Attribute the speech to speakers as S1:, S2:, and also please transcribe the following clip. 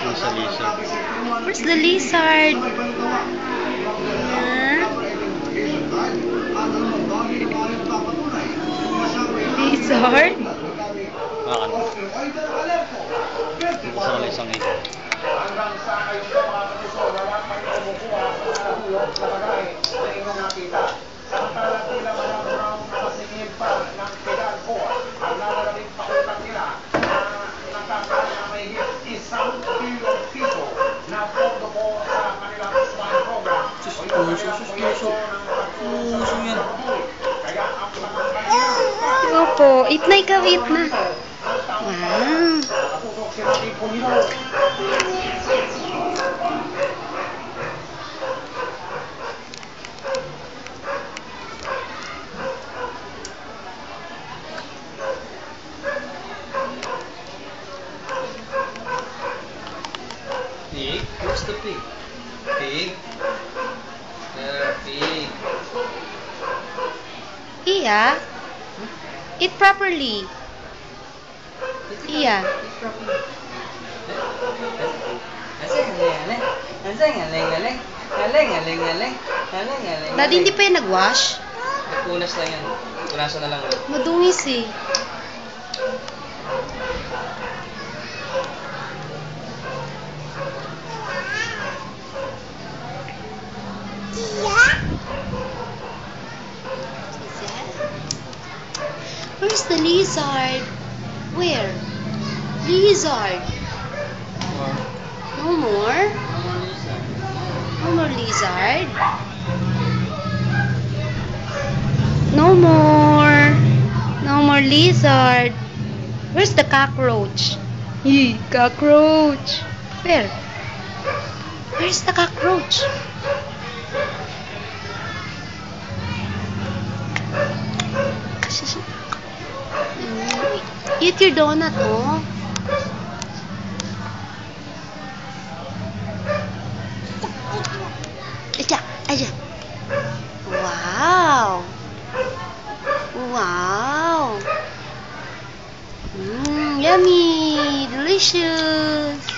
S1: Nasa lizard.
S2: Where's the lizard? Lizard?
S1: Bakit? Gusto ko lang isang ito.
S3: Hanggang sa ngayon po mga kapuso, wala pa rin kumukuha sa kalahulog na bagay na inyong nakita. Samantala tila malabang nakasingil pa ng Pidan 4 ang nalalabing pakutan nila na nakakala na may hit 1 billion piso na pondo po sa kanilang smile program. O yung kanilang proyekto ng pagtulong sa mga kabuhay. Kaya ang pagkakalimutan
S2: Opo, eat na ikaw, eat na. Wow.
S3: nakatutok sila ni Pumilo.
S1: Pig? Where's the pig? Pig? There, pig.
S2: Iya. Eat properly. Iya. Daddy, hindi pa yan nag-wash?
S1: Nagpunas lang yan. Punasan na lang.
S2: Madungis eh. Where's the lizard? Where? Lizard. No more? No more lizard? No more. No more lizard. Where's the cockroach? Yee, cockroach. Where? Where's the cockroach? Eat your donut, oh. Aja, aja. Wow. Wow. Yummy. Delicious.